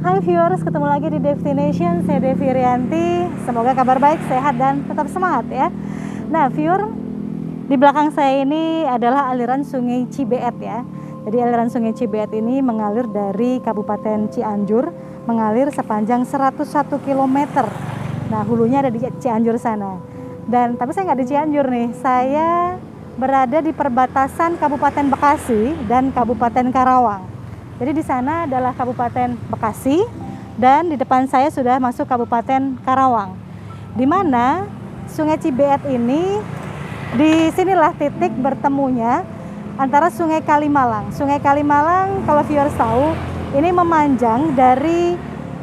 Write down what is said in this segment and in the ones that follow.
Hai viewers, ketemu lagi di Destination. Saya Devi Rianti. Semoga kabar baik, sehat, dan tetap semangat ya. Nah viewer, di belakang saya ini adalah aliran Sungai Cibeet ya. Jadi aliran Sungai Cibeet ini mengalir dari Kabupaten Cianjur, mengalir sepanjang 101 km. Nah hulunya ada di Cianjur sana. Tapi saya nggak di Cianjur nih, saya berada di perbatasan Kabupaten Bekasi dan Kabupaten Karawang. Jadi di sana adalah Kabupaten Bekasi dan di depan saya sudah masuk Kabupaten Karawang. Di mana Sungai Cibeet ini, di sinilah titik bertemunya antara Sungai Kalimalang. Sungai Kalimalang kalau viewers tahu, ini memanjang dari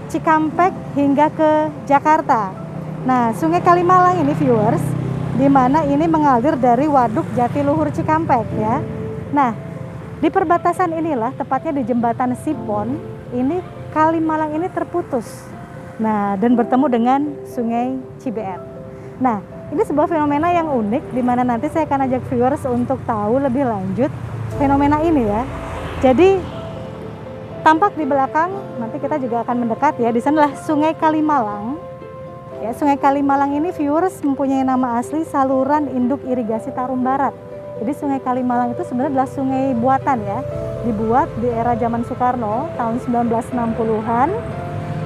Cikampek hingga ke Jakarta. Nah, Sungai Kalimalang ini viewers, di mana ini mengalir dari Waduk Jatiluhur Cikampek ya. Nah, di perbatasan inilah, tepatnya di jembatan Sipon, ini Kalimalang ini terputus. Nah, dan bertemu dengan Sungai Cibeet. Nah, ini sebuah fenomena yang unik, di mana nanti saya akan ajak viewers untuk tahu lebih lanjut fenomena ini ya. Jadi, tampak di belakang, nanti kita juga akan mendekat ya, di sanalah Sungai Kalimalang. Ya, Sungai Kalimalang ini viewers mempunyai nama asli saluran induk irigasi Tarum Barat. Jadi Sungai Kalimalang itu sebenarnya adalah sungai buatan ya, dibuat di era zaman Soekarno tahun 1960-an,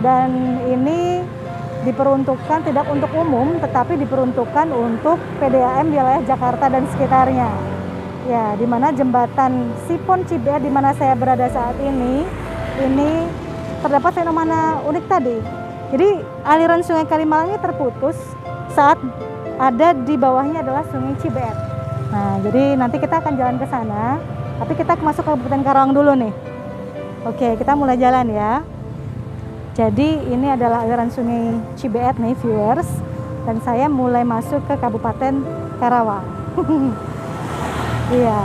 dan ini diperuntukkan tidak untuk umum tetapi diperuntukkan untuk PDAM wilayah Jakarta dan sekitarnya. Ya, di mana jembatan Sipon Cibeet di mana saya berada saat ini terdapat fenomena unik tadi. Jadi aliran Sungai Kalimalang ini terputus saat ada di bawahnya adalah Sungai Cibeet. Nah, jadi nanti kita akan jalan ke sana, tapi kita masuk ke Kabupaten Karawang dulu nih. Oke, kita mulai jalan ya. Jadi ini adalah aliran Sungai Cibeet nih viewers, dan saya mulai masuk ke Kabupaten Karawang. Iya.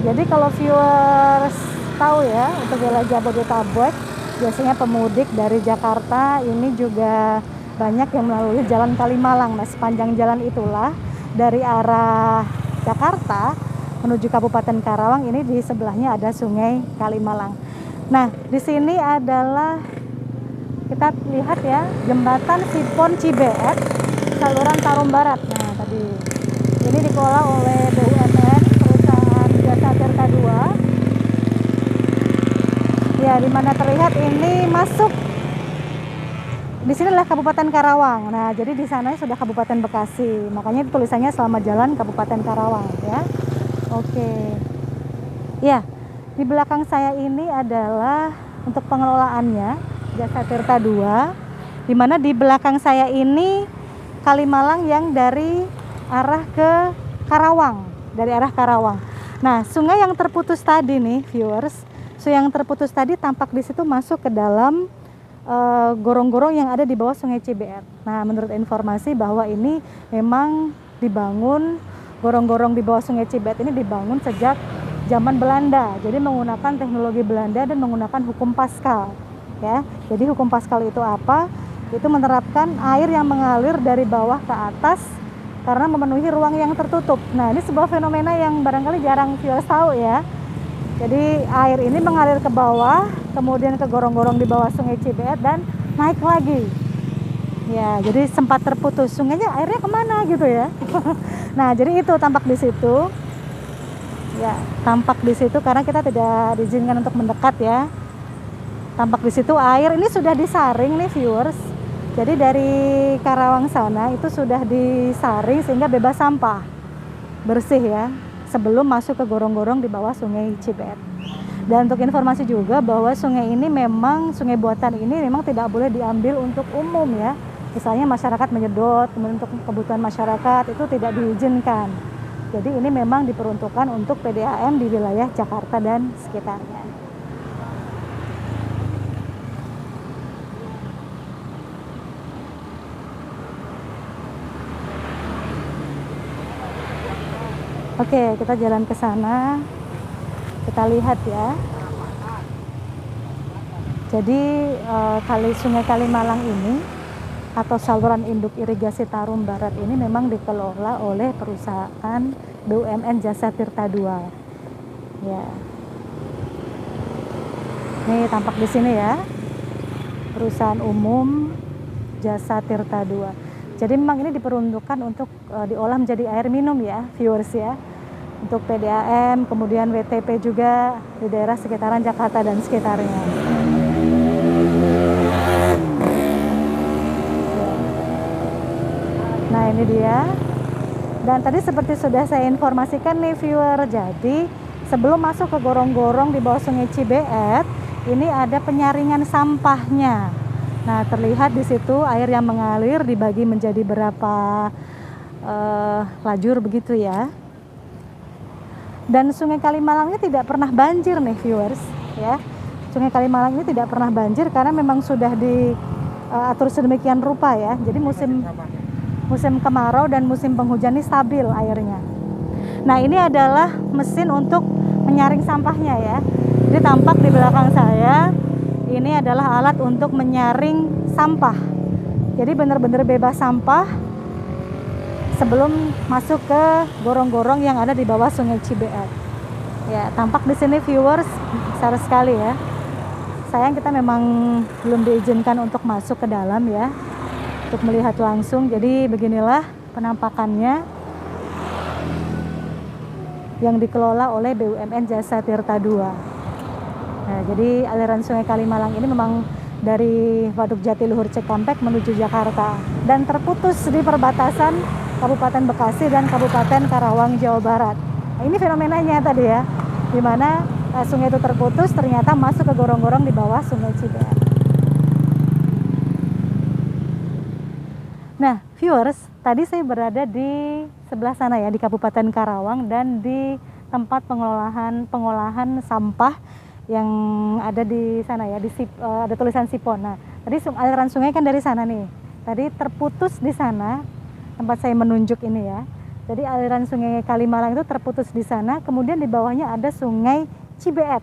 Jadi kalau viewers tahu ya, untuk wilayah Jabodetabek biasanya pemudik dari Jakarta ini juga banyak yang melalui Jalan Kalimalang. Nah, sepanjang jalan itulah dari arah Jakarta menuju Kabupaten Karawang, ini di sebelahnya ada Sungai Kalimalang. Nah, di sini adalah kita lihat ya, jembatan Sipon Cibeet saluran Tarum Barat. Nah, tadi ini dikelola oleh BUMN, perusahaan Jasa Tirta II. Ya, di mana terlihat ini masuk di sinilah Kabupaten Karawang. Nah, jadi di sana sudah Kabupaten Bekasi. Makanya tulisannya Selamat Jalan Kabupaten Karawang ya. Oke. Ya, di belakang saya ini adalah untuk pengelolaannya Jasa Tirta II. Di mana di belakang saya ini Kalimalang yang dari arah ke Karawang, dari arah Karawang. Nah, sungai yang terputus tadi nih viewers, yang terputus tadi tampak di situ masuk ke dalam gorong-gorong yang ada di bawah Sungai Cibeet. Nah, menurut informasi bahwa ini memang dibangun, gorong-gorong di bawah Sungai Cibeet ini dibangun sejak zaman Belanda. Jadi menggunakan teknologi Belanda dan menggunakan hukum Pascal. Ya, jadi hukum Pascal itu apa? Itu menerapkan air yang mengalir dari bawah ke atas karena memenuhi ruang yang tertutup. Nah, ini sebuah fenomena yang barangkali jarang viewers tahu ya. Jadi air ini mengalir ke bawah, kemudian ke gorong-gorong di bawah Sungai Cibeet dan naik lagi. Ya, jadi sempat terputus. Sungainya airnya kemana gitu ya? Nah, jadi itu tampak di situ. Ya, tampak di situ karena kita tidak diizinkan untuk mendekat ya. Tampak di situ air ini sudah disaring nih viewers. Jadi dari Karawang sana itu sudah disaring sehingga bebas sampah, bersih ya, sebelum masuk ke gorong-gorong di bawah Sungai Cibeet. Dan untuk informasi juga bahwa sungai ini memang, sungai buatan ini memang tidak boleh diambil untuk umum ya. Misalnya masyarakat menyedot, kemudian untuk kebutuhan masyarakat itu tidak diizinkan. Jadi ini memang diperuntukkan untuk PDAM di wilayah Jakarta dan sekitarnya. Oke, kita jalan ke sana. Kita lihat ya. Jadi Sungai Kalimalang ini atau saluran induk irigasi Tarum Barat ini memang dikelola oleh perusahaan BUMN Jasa Tirta II. Ya. Ini tampak di sini ya. Perusahaan umum Jasa Tirta II. Jadi memang ini diperuntukkan untuk diolah menjadi air minum ya, viewers ya. Untuk PDAM, kemudian WTP juga di daerah sekitaran Jakarta dan sekitarnya. Nah ini dia. Dan tadi seperti sudah saya informasikan nih viewer, jadi sebelum masuk ke gorong-gorong di bawah Sungai Cibeet, ini ada penyaringan sampahnya. Nah terlihat di situ air yang mengalir dibagi menjadi berapa lajur begitu ya. Dan Sungai Kalimalang ini tidak pernah banjir nih viewers ya. Sungai Kalimalang ini tidak pernah banjir karena memang sudah diatur sedemikian rupa ya. Jadi musim kemarau dan musim penghujan ini stabil airnya. Nah ini adalah mesin untuk menyaring sampahnya ya. Jadi tampak di belakang saya ini adalah alat untuk menyaring sampah. Jadi benar-benar bebas sampah sebelum masuk ke gorong-gorong yang ada di bawah Sungai Cibeet. Ya, tampak di sini viewers besar sekali ya. Sayang kita memang belum diizinkan untuk masuk ke dalam ya, untuk melihat langsung. Jadi beginilah penampakannya yang dikelola oleh BUMN Jasa Tirta II. Nah, jadi aliran Sungai Kalimalang ini memang dari Waduk Jatiluhur Cikampek menuju Jakarta dan terputus di perbatasan Kabupaten Bekasi dan Kabupaten Karawang, Jawa Barat. Nah, ini fenomenanya tadi ya, di mana sungai itu terputus ternyata masuk ke gorong-gorong di bawah Sungai Cibeet. Nah, viewers, tadi saya berada di sebelah sana ya, di Kabupaten Karawang dan di tempat pengolahan sampah yang ada di sana ya, ada tulisan Sipon. Nah, tadi aliran sungai kan dari sana nih. Tadi terputus di sana tempat saya menunjuk ini ya. Jadi aliran Sungai Kalimalang itu terputus di sana, kemudian di bawahnya ada Sungai Cibeet.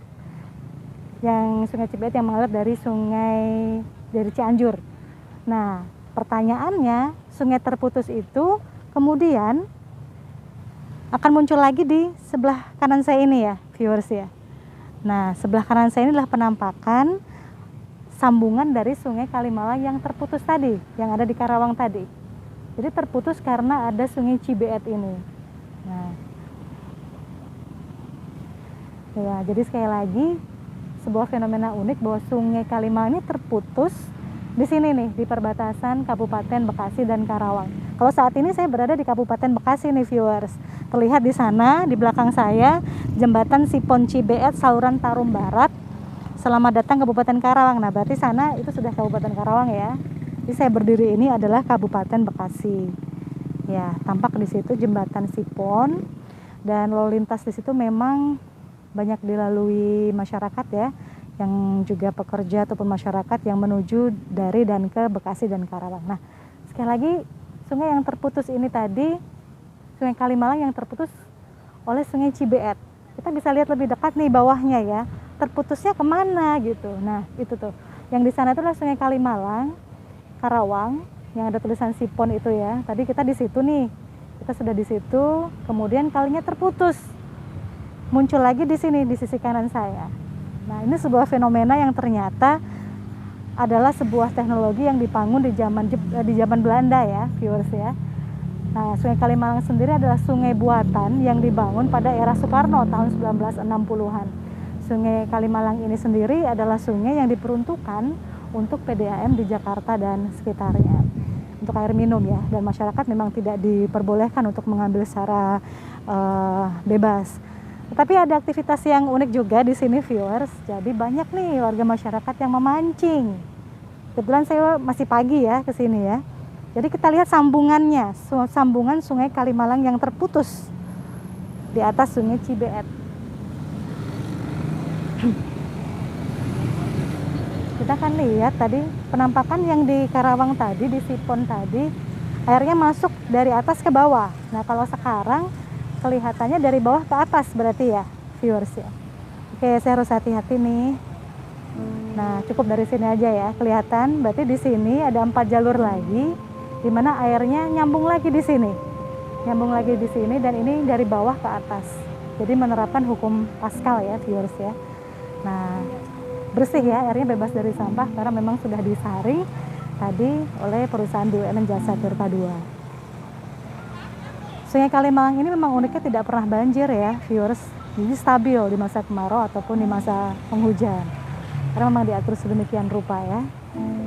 Sungai Cibeet yang mengalir dari Cianjur. Nah, pertanyaannya, sungai terputus itu kemudian akan muncul lagi di sebelah kanan saya ini ya, viewers ya. Nah, sebelah kanan saya ini adalah penampakan sambungan dari Sungai Kalimalang yang terputus tadi, yang ada di Karawang tadi. Jadi terputus karena ada Sungai Cibeet ini. Nah, ya, jadi sekali lagi sebuah fenomena unik bahwa Sungai Kalimalang ini terputus di sini nih, di perbatasan Kabupaten Bekasi dan Karawang. Kalau saat ini saya berada di Kabupaten Bekasi nih viewers. Terlihat di sana di belakang saya jembatan Sipon Cibeet saluran Tarum Barat. Selamat datang Kabupaten Karawang. Nah, berarti sana itu sudah Kabupaten Karawang ya. Jadi saya berdiri ini adalah Kabupaten Bekasi. Ya, tampak di situ jembatan Sipon dan lalu lintas di situ memang banyak dilalui masyarakat ya, yang juga pekerja ataupun masyarakat yang menuju dari dan ke Bekasi dan Karawang. Nah, sekali lagi sungai yang terputus ini tadi, Sungai Kalimalang yang terputus oleh Sungai Cibeet. Kita bisa lihat lebih dekat nih bawahnya ya, terputusnya kemana gitu. Nah, itu tuh, yang di sana itu adalah Sungai Kalimalang, Karawang, yang ada tulisan Sipon itu ya. Tadi kita di situ nih, kita sudah di situ, kemudian kalinya terputus, muncul lagi di sini di sisi kanan saya. Nah, ini sebuah fenomena yang ternyata adalah sebuah teknologi yang dibangun di zaman Belanda ya, viewers ya. Nah, Sungai Kalimalang sendiri adalah sungai buatan yang dibangun pada era Soekarno tahun 1960-an. Sungai Kalimalang ini sendiri adalah sungai yang diperuntukkan untuk PDAM di Jakarta dan sekitarnya, untuk air minum ya, dan masyarakat memang tidak diperbolehkan untuk mengambil secara bebas. Tetapi ada aktivitas yang unik juga di sini viewers. Jadi banyak nih warga masyarakat yang memancing. Kebetulan saya masih pagi ya ke sini ya. Jadi kita lihat sambungannya, sambungan Sungai Kalimalang yang terputus di atas Sungai Cibeet. Kita akan lihat tadi penampakan yang di Karawang tadi, di Sipon tadi, airnya masuk dari atas ke bawah. Nah, kalau sekarang kelihatannya dari bawah ke atas berarti ya, viewers ya. Oke, saya harus hati-hati nih. Nah, cukup dari sini aja ya, kelihatan. Berarti di sini ada 4 jalur lagi, di mana airnya nyambung lagi di sini. Nyambung lagi di sini, dan ini dari bawah ke atas. Jadi menerapkan hukum Pascal ya, viewers ya. Nah, bersih ya, airnya bebas dari sampah karena memang sudah disaring tadi oleh perusahaan BUMN Jasa Tirta II. Sungai Kalimalang ini memang uniknya tidak pernah banjir ya, viewers. Jadi stabil di masa kemarau ataupun di masa penghujan. Karena memang diatur sedemikian rupa ya.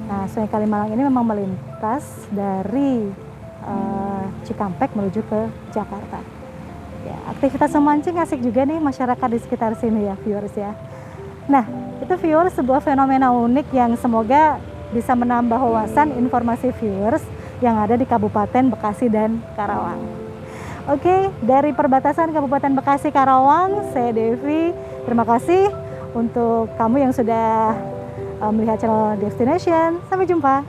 Nah, Sungai Kalimalang ini memang melintas dari Cikampek menuju ke Jakarta. Ya, aktivitas memancing asik juga nih masyarakat di sekitar sini ya, viewers ya. Nah, itu viewers sebuah fenomena unik yang semoga bisa menambah wawasan informasi viewers yang ada di Kabupaten Bekasi dan Karawang. Oke, dari perbatasan Kabupaten Bekasi Karawang, saya Devi. Terima kasih untuk kamu yang sudah melihat channel Destination. Sampai jumpa.